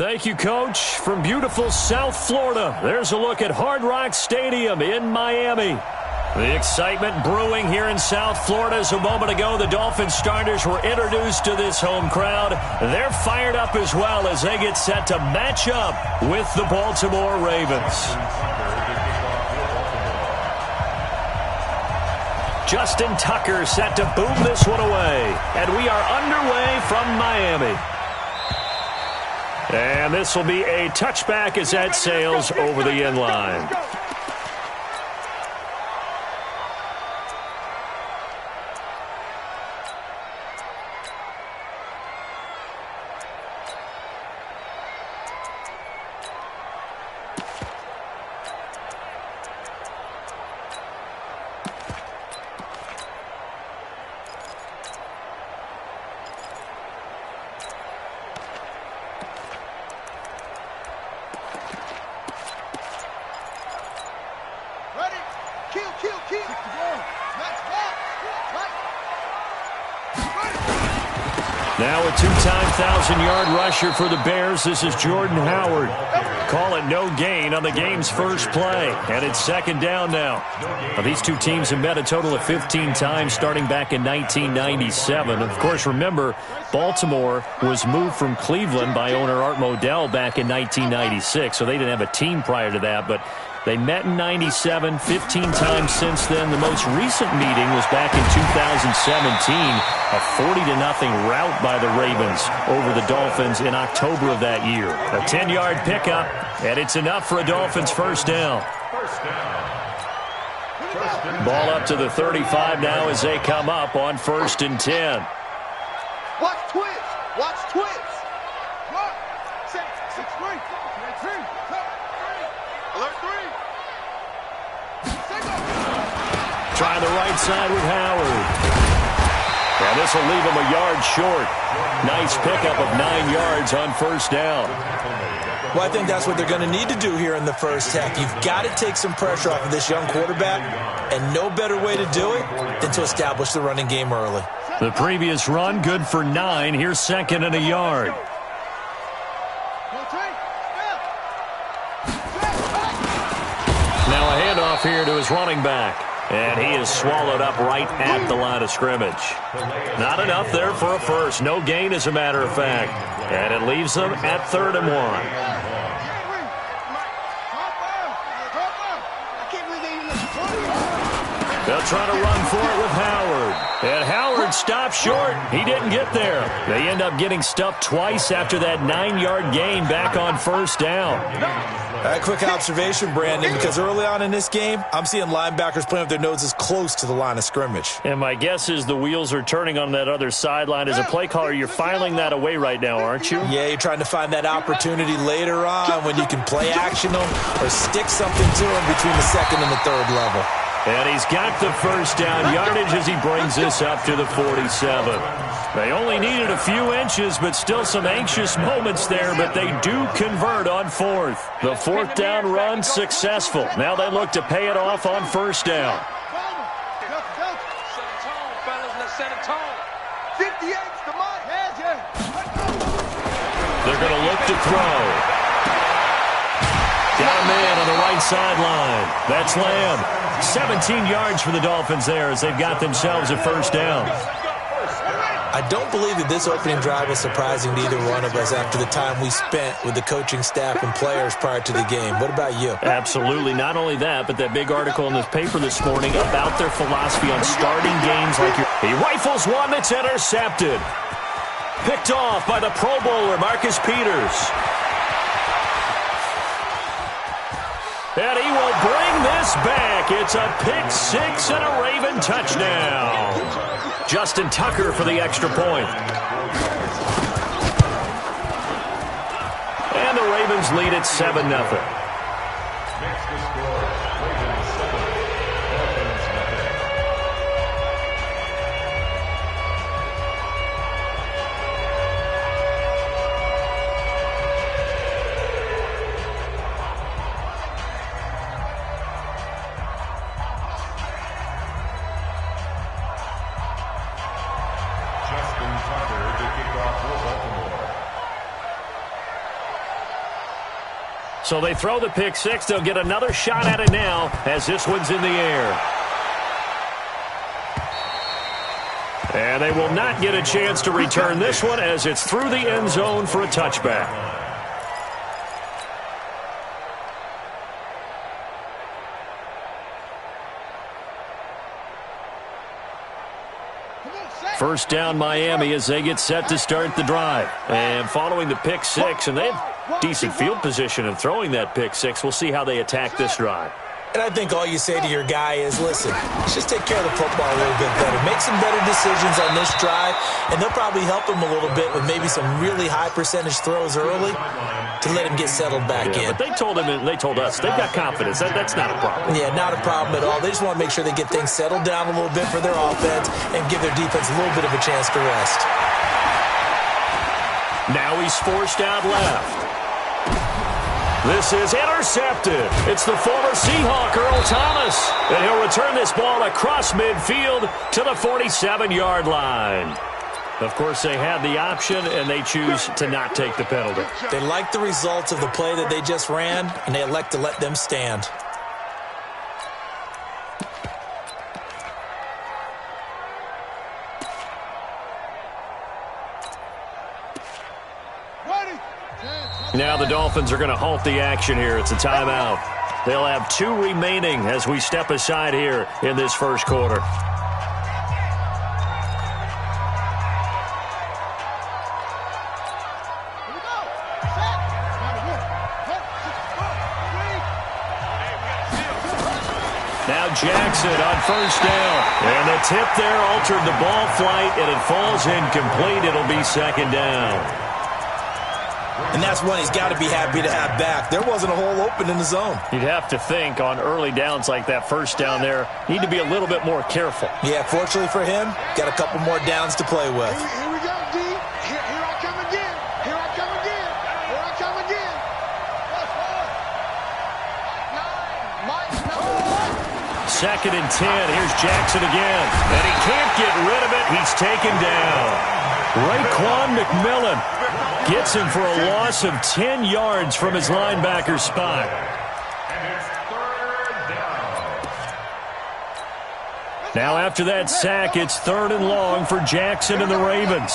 Thank you, Coach. From beautiful South Florida, there's a look at Hard Rock Stadium in Miami. The excitement brewing here in South Florida as a moment ago. The Dolphins starters were introduced to this home crowd. They're fired up as well as they get set to match up with the Baltimore Ravens. Justin Tucker set to boom this one away. And we are underway from Miami. And this will be a touchback as that sails over the end line. Now a two-time 1,000-yard rusher for the Bears. This is Jordan Howard. Call it no gain on the game's first play. And it's second down now. Now, these two teams have met a total of 15 times starting back in 1997. Of course, remember, Baltimore was moved from Cleveland by owner Art Modell back in 1996, so they didn't have a team prior to that. But they met in 97, 15 times since then. The most recent meeting was back in 2017, a 40-0 rout by the Ravens over the Dolphins in October of that year. A 10-yard pickup, and it's enough for a Dolphins first down. Ball up to the 35 now as they come up on 1st and 10. Watch twins. Watch twins. 6-3. Alert 3. Trying the right side with Howard. And this will leave him a yard short. Nice pickup of 9 yards on first down. Well, I think that's what they're going to need to do here in the first half. You've got to take some pressure off of this young quarterback, and no better way to do it than to establish the running game early. The previous run, good for 9. Here's 2nd and a yard. Now a handoff here to his running back. And he is swallowed up right at the line of scrimmage. Not enough there for a first. No gain, as a matter of fact. And it leaves them at 3rd and 1. They'll try to run for it with Howard. And Howard stopped short. He didn't get there. They end up getting stuffed twice after that 9-yard gain back on first down. A quick observation, Brandon, because early on in this game, I'm seeing linebackers playing with their noses close to the line of scrimmage. And my guess is the wheels are turning on that other sideline. As a play caller, you're filing that away right now, aren't you? Yeah, you're trying to find that opportunity later on when you can play action them or stick something to them between the 2nd and the 3rd level. And he's got the first down yardage as he brings this up to the 47. They only needed a few inches, but still some anxious moments there, but they do convert on 4th. The 4th down run successful. Now they look to pay it off on first down. Set a tone, fellas. Let's set a tone. 58's the mic. They're going to look to throw. Got a man on the right sideline. That's Lamb. 17 yards for the Dolphins there as they've got themselves a first down. I don't believe that this opening drive was surprising to either one of us after the time we spent with the coaching staff and players prior to the game. What about you? Absolutely. Not only that, but that big article in this paper this morning about their philosophy on starting games like he rifles one that's intercepted. Picked off by the Pro Bowler, Marcus Peters. And he will bring this back. It's a pick-6 and a Raven touchdown. Justin Tucker for the extra point. And the Ravens lead at 7-0. So they throw the pick six. They'll get another shot at it now as this one's in the air. And they will not get a chance to return this one as it's through the end zone for a touchback. First down Miami as they get set to start the drive. And following the pick six, and they have decent field position in throwing that pick six. We'll see how they attack this drive. And I think all you say to your guy is, listen, let's just take care of the football a little bit better. Make some better decisions on this drive, and they'll probably help him a little bit with maybe some really high percentage throws early to let him get settled back in. But they told him, and they told us, they've got confidence. That's not a problem. Yeah, not a problem at all. They just want to make sure they get things settled down a little bit for their offense and give their defense a little bit of a chance to rest. Now he's forced out left. This is intercepted. It's the former Seahawk, Earl Thomas. And he'll return this ball across midfield to the 47-yard line. Of course, they had the option, and they choose to not take the penalty. They like the results of the play that they just ran, and they elect to let them stand. Now the Dolphins are going to halt the action here. It's a timeout. They'll have 2 remaining as we step aside here in this first quarter. Now Jackson on first down. And the tip there altered the ball flight, and it falls incomplete. It'll be second down. And that's one he's got to be happy to have back. There wasn't a hole open in the zone. You'd have to think on early downs like that first down there, need to be a little bit more careful. Yeah, fortunately for him, got a couple more downs to play with. Here we go, D. Here I come again. Here I come again. Here I come again. Second and 10. Here's Jackson again. And he can't get rid of it. He's taken down. Raekwon McMillan gets him for a loss of 10 yards from his linebacker spot. Now after that sack, it's 3rd and long for Jackson and the Ravens.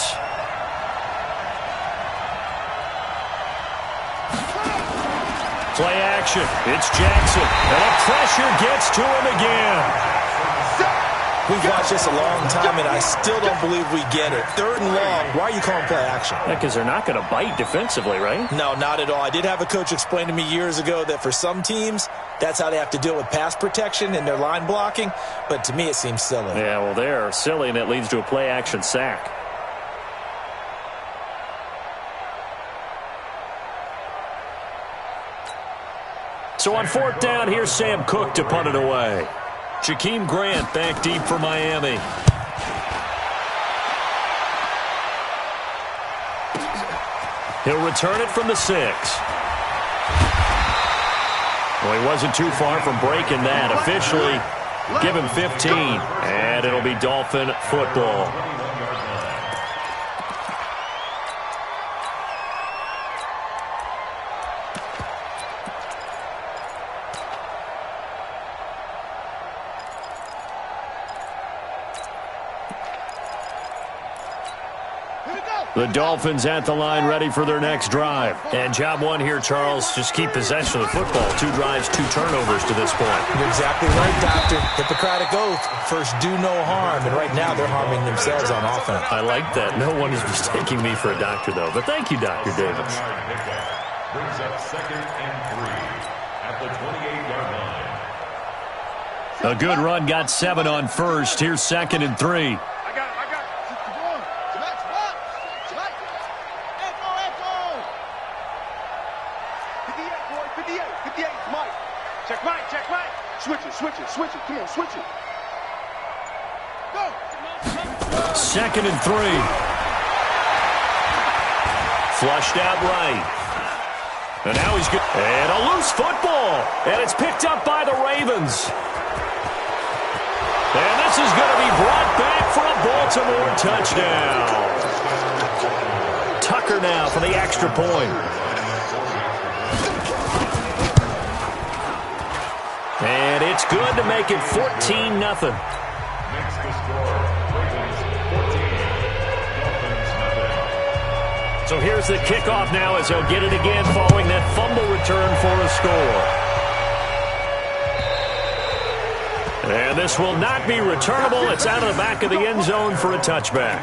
Play action. It's Jackson. And the pressure gets to him again. We've watched this a long time, and I still don't believe we get it. 3rd and long. Why are you calling play action? Because they're not going to bite defensively, right? No, not at all. I did have a coach explain to me years ago that for some teams, that's how they have to deal with pass protection and their line blocking. But to me, it seems silly. Yeah, well, they're silly, and it leads to a play action sack. So on 4th down, here's Sam Cook to punt it away. Jakeem Grant back deep for Miami. He'll return it from the 6. Well, he wasn't too far from breaking that. Officially, give him 15, and it'll be Dolphin football. The Dolphins at the line ready for their next drive. And job one here, Charles, just keep possession of the football. 2 drives, 2 turnovers to this point. You're exactly right, Doctor. Hippocratic oath. First, do no harm. And right now, they're harming themselves on offense. I like that. No one is mistaking me for a doctor, though. But thank you, Dr. Davis. Brings up 2nd and 3 at the 28-yard line. A good run, got 7 on first. Here's 2nd and 3. Switch it. Come on, switch it. Go. 2nd and 3. Flushed out right. And now he's good. And a loose football. And it's picked up by the Ravens. And this is going to be brought back for a Baltimore touchdown. Tucker now for the extra point. And it's good to make it 14-0. Next to score, Ravens 14, Dolphins 0. So here's the kickoff now as he'll get it again following that fumble return for a score. And this will not be returnable. It's out of the back of the end zone for a touchback.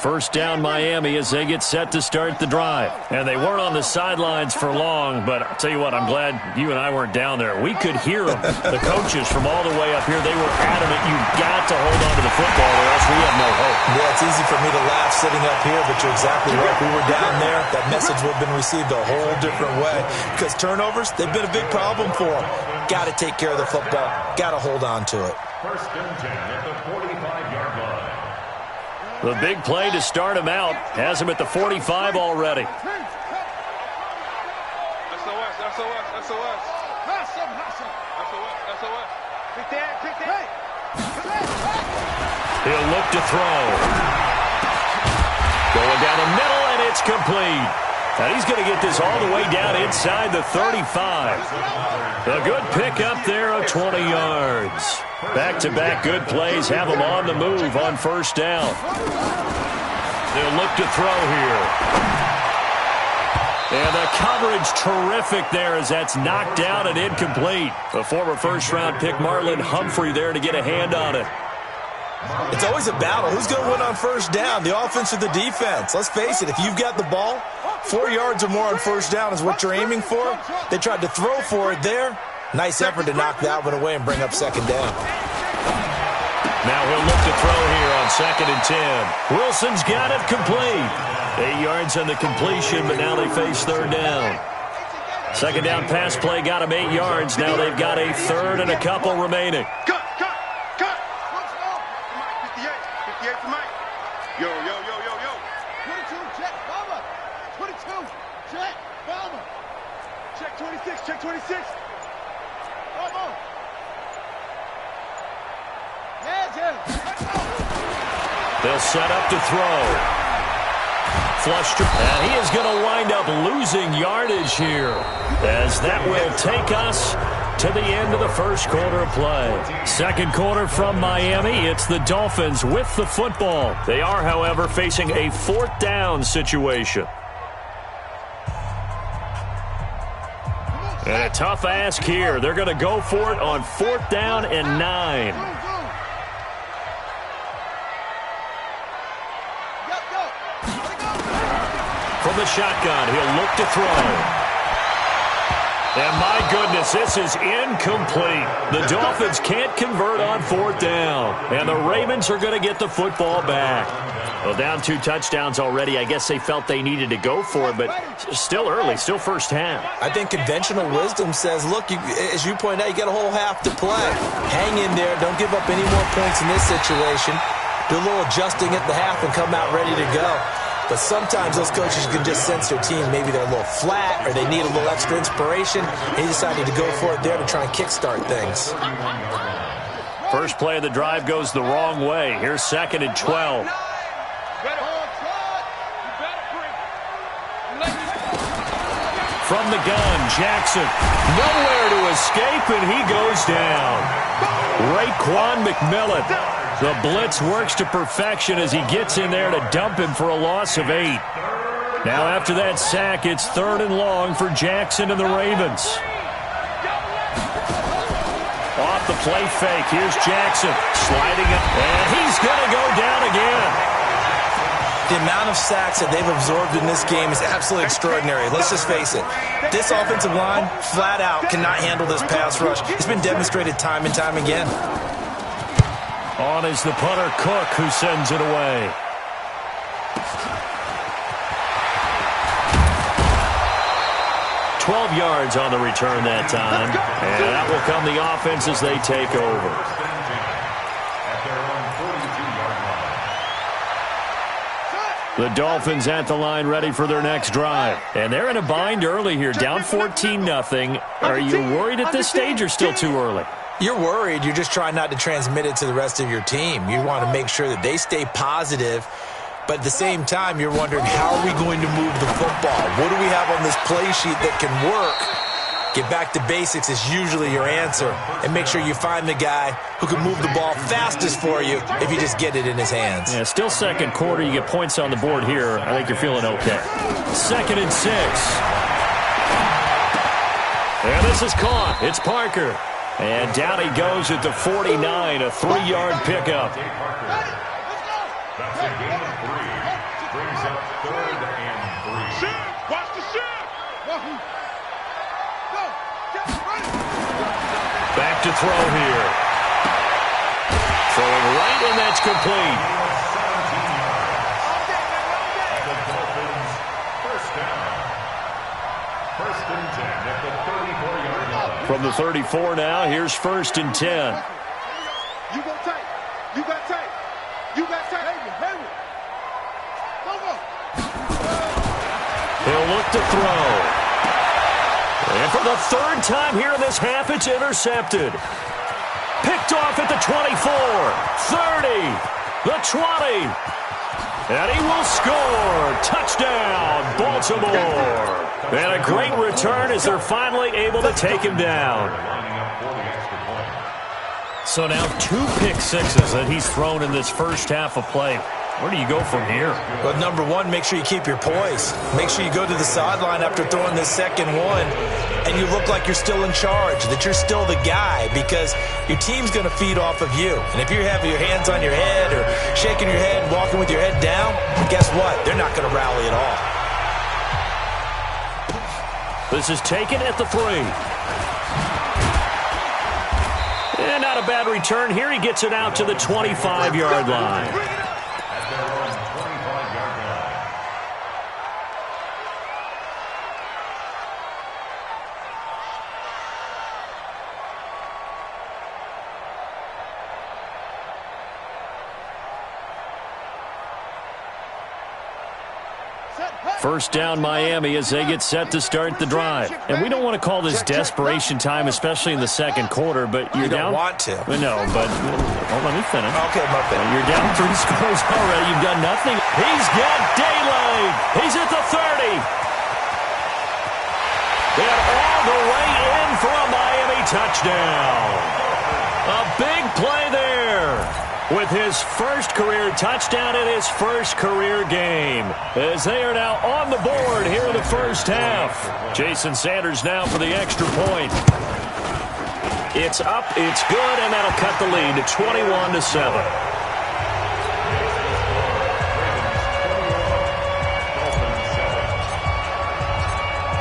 First down Miami as they get set to start the drive. And they weren't on the sidelines for long, but I'll tell you what, I'm glad you and I weren't down there. We could hear them. The coaches from all the way up here, they were adamant. You've got to hold on to the football or else we have no hope. Yeah, it's easy for me to laugh sitting up here, but you're exactly right. We were down there. That message would have been received a whole different way because turnovers, they've been a big problem for them. Got to take care of the football. Got to hold on to it. First and 10 at the 45-yard line. The big play to start him out has him at the 45 already. SOS, SOS, SOS. SOS. Pick that. He'll look to throw. Going down the middle, and it's complete. And he's going to get this all the way down inside the 35. A good pickup there of 20 yards. Back-to-back good plays have them on the move on first down. They'll look to throw here. And the coverage terrific there as that's knocked down and incomplete. The former first-round pick Marlon Humphrey there to get a hand on it. It's always a battle. Who's going to win on first down, the offense or the defense? Let's face it, if you've got the ball, 4 yards or more on first down is what you're aiming for. They tried to throw for it there. Nice effort to knock that one away and bring up second down. Now he'll look to throw here on 2nd and 10. Wilson's got it complete. 8 yards on the completion, but now they face third down. Second down pass play got him 8 yards. Now they've got a third and a couple remaining. Cut. 58 for Mike. Yo. 22, check, Palmer. 22, check, Palmer. Check 26. Palmer. They'll set up to throw. Flush. And he is going to wind up losing yardage here as that will take us to the end of the first quarter of play. Second quarter from Miami. It's the Dolphins with the football. They are, however, facing a 4th down situation. And a tough ask here. They're going to go for it on 4th down and 9. From the shotgun, he'll look to throw. And my goodness, this is incomplete. The Dolphins can't convert on 4th down. And the Ravens are going to get the football back. Well, down 2 touchdowns already. I guess they felt they needed to go for it, but still early, still first half. I think conventional wisdom says, look, as you point out, you got a whole half to play. Hang in there. Don't give up any more points in this situation. Do a little adjusting at the half and come out ready to go. But sometimes those coaches can just sense their team. Maybe they're a little flat or they need a little extra inspiration. And he decided to go for it there to try and kickstart things. First play of the drive goes the wrong way. Here's 2nd and 12. From the gun, Jackson. Nowhere to escape, and he goes down. Raekwon McMillan. The blitz works to perfection as he gets in there to dump him for a loss of 8. Now after that sack, it's 3rd and long for Jackson and the Ravens. Off the play fake, here's Jackson sliding it, and he's going to go down again. The amount of sacks that they've absorbed in this game is absolutely extraordinary. Let's just face it. This offensive line, flat out, cannot handle this pass rush. It's been demonstrated time and time again. On is the punter, Cook, who sends it away. $12 yards on the return that time. And that will come the offense as they take over. The Dolphins at the line ready for their next drive. And they're in a bind early here, down 14-0. Are you worried at this stage or still too early? You're worried. You're just trying not to transmit it to the rest of your team. You want to make sure that they stay positive, but at the same time, you're wondering, how are we going to move the football? What do we have on this play sheet that can work? Get back to basics is usually your answer, and make sure you find the guy who can move the ball fastest for you if you just get it in his hands. Yeah, still second quarter. You get points on the board here. I think you're feeling okay. 2nd and 6. And this is caught. It's Parker. And down he goes at the 49, a 3-yard pickup. That's a gain of 3. Brings up 3rd and 3. Shift! Watch the shift! Go! Get ready! Back to throw here. Throwing right, and that's complete. First down. 1st and 10 at the 34-yard line. From the 34 now, here's 1st and 10. You go tight. You got tight. You got tight. Hey, go. He'll look to throw. And for the 3rd time here in this half, it's intercepted. Picked off at the 24, 30, the 20. And he will score. Touchdown, Baltimore. And a great return as they're finally able to take him down. So now 2 pick sixes that he's thrown in this first half of play. Where do you go from here? Well, number one, make sure you keep your poise. Make sure you go to the sideline after throwing this second one, and you look like you're still in charge, that you're still the guy, because your team's going to feed off of you. And if you have your hands on your head or shaking your head and walking with your head down, guess what? They're not going to rally at all. This is taken at the 3. And not a bad return here. He gets it out to the 25-yard line. First down, Miami, as they get set to start the drive. And we don't want to call this desperation time, especially in the second quarter, but you're down. You don't want to. No, but let me finish. Okay, my bad. You're down 3 scores already. You've done nothing. He's got daylight. He's at the 30. And all the way in for a Miami touchdown. A big play there. With his first career touchdown in his first career game, as they are now on the board here in the first half. Jason Sanders now for the extra point. It's up, it's good, and that'll cut the lead to 21-7.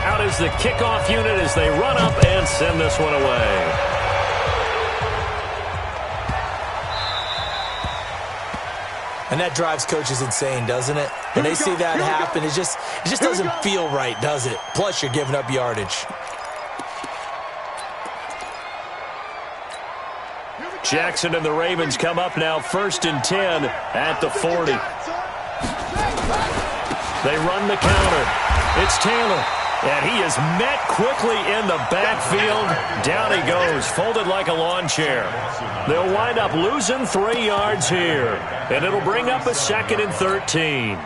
Out is the kickoff unit as they run up and send this one away. And that drives coaches insane, doesn't it? When they see that happen, it just doesn't feel right, does it? Plus, you're giving up yardage. Jackson and the Ravens come up now 1st and 10 at the 40. They run the counter. It's Taylor. And he is met quickly in the backfield. Down he goes, folded like a lawn chair. They'll wind up losing 3 yards here. And it'll bring up a 2nd and 13.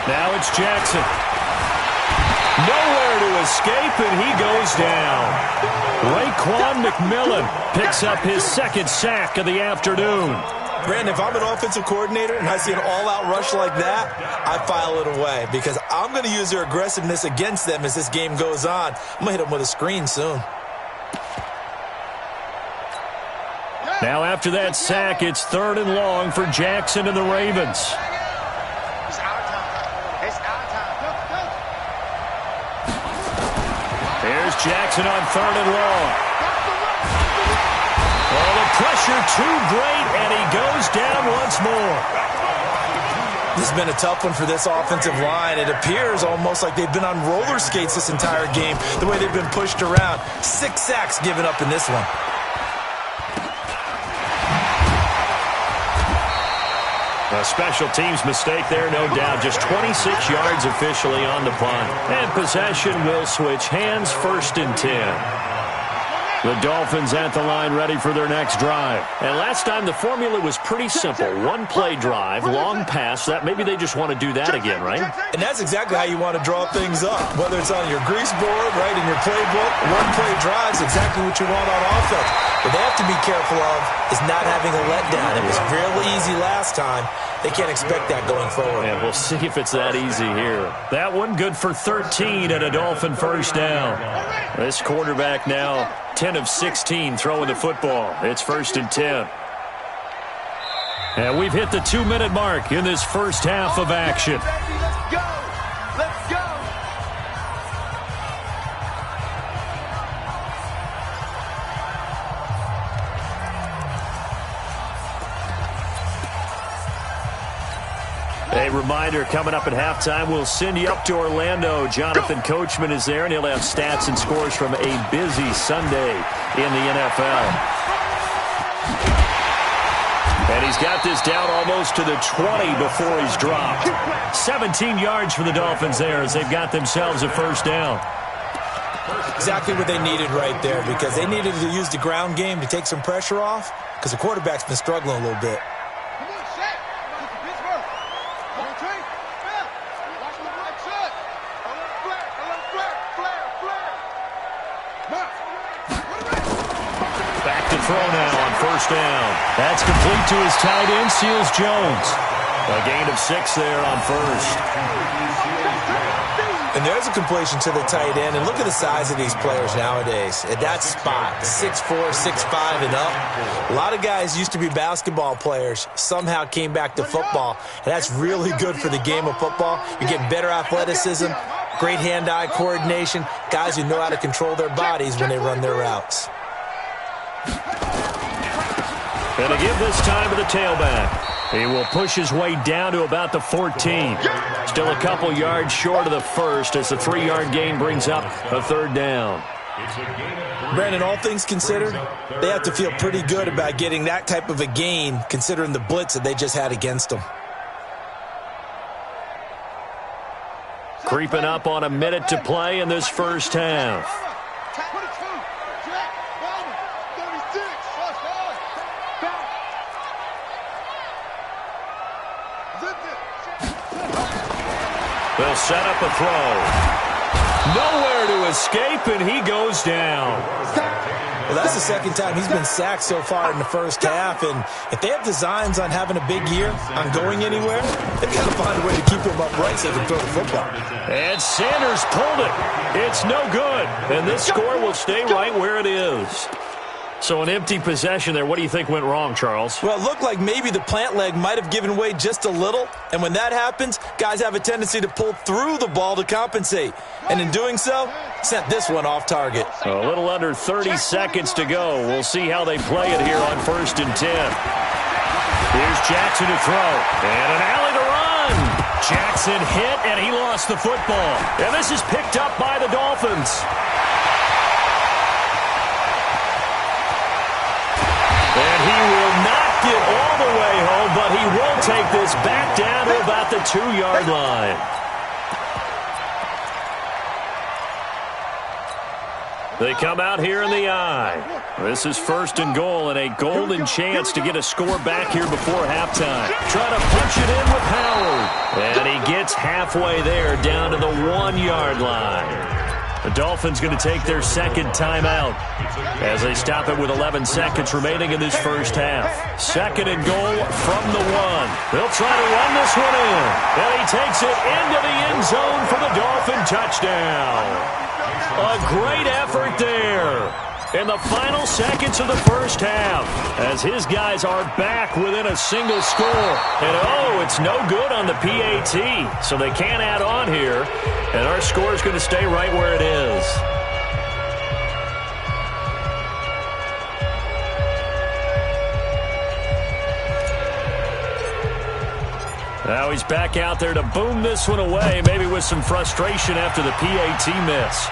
Now it's Jackson. Nowhere to escape, and he goes down. Raekwon McMillan picks up his 2nd sack of the afternoon. Brandon, if I'm an offensive coordinator and I see an all-out rush like that, I file it away because I'm going to use their aggressiveness against them as this game goes on. I'm going to hit them with a screen soon. Now after that sack, it's 3rd and long for Jackson and the Ravens. Here's Jackson on 3rd and long. Oh, the pressure too great, and he goes down once more. This has been a tough one for this offensive line. It appears almost like they've been on roller skates this entire game, the way they've been pushed around. 6 sacks given up in this one. A special teams mistake there, no doubt. Just 26 yards officially on the punt. And possession will switch hands, 1st and 10. The Dolphins at the line ready for their next drive. And last time the formula was pretty simple. One-play drive, long pass. That maybe they just want to do that again, right? And that's exactly how you want to draw things up. Whether it's on your grease board, right, in your playbook, one-play drive is exactly what you want on offense. What they have to be careful of is not having a letdown. It was real easy last time. They can't expect that going forward. And we'll see if it's that easy here. That one good for 13 and a Dolphin 1st down. This quarterback now 10 of 16 throwing the football. It's 1st and 10. And we've hit the 2-minute mark in this first half of action. Let's go! Let's go! A reminder, coming up at halftime, we'll send you up to Orlando. Jonathan Coachman is there, and he'll have stats and scores from a busy Sunday in the NFL. And he's got this down almost to the 20 before he's dropped. 17 yards for the Dolphins there as they've got themselves a 1st down. Exactly what they needed right there, because they needed to use the ground game to take some pressure off, because the quarterback's been struggling a little bit. Throw now on 1st down. That's complete to his tight end, Seals Jones. A gain of 6 there on 1st. And there's a completion to the tight end. And look at the size of these players nowadays. At that spot, 6'4", 6'5", and up. A lot of guys used to be basketball players, somehow came back to football. And that's really good for the game of football. You're getting better athleticism, great hand-eye coordination, guys who know how to control their bodies when they run their routes. And to give this time to the tailback. He will push his way down to about the 14. Still a couple yards short of the 1st as the 3-yard gain brings up a 3rd down. Brandon, all things considered, they have to feel pretty good about getting that type of a gain considering the blitz that they just had against them. Creeping up on a minute to play in this first half. They'll set up a throw. Nowhere to escape, and he goes down. Well, that's the 2nd time he's been sacked so far in the first half, and if they have designs on having a big year, on going anywhere, they've got to find a way to keep him upright so they can throw the football. And Sanders pulled it. It's no good, and this score will stay right where it is. So an empty possession there. What do you think went wrong, Charles? Well, it looked like maybe the plant leg might have given way just a little. And when that happens, guys have a tendency to pull through the ball to compensate. And in doing so, sent this one off target. A little under 30 seconds to go. We'll see how they play it here on 1st and 10. Here's Jackson to throw. And an alley to run. Jackson hit, and he lost the football. And this is picked up by the Dolphins. And he will not get all the way home, but he will take this back down to about the 2-yard line. They come out here in the I. This is 1st and goal and a golden chance to get a score back here before halftime. Try to punch it in with Howard. And he gets halfway there down to the 1-yard line. The Dolphins going to take their 2nd timeout as they stop it with 11 seconds remaining in this first half. 2nd and goal from the 1. They'll try to run this one in. And he takes it into the end zone for the Dolphin touchdown. A great effort there in the final seconds of the first half as his guys are back within a single score. And, oh, it's no good on the PAT, so they can't add on here. And our score is going to stay right where it is. Now he's back out there to boom this one away, maybe with some frustration after the PAT miss.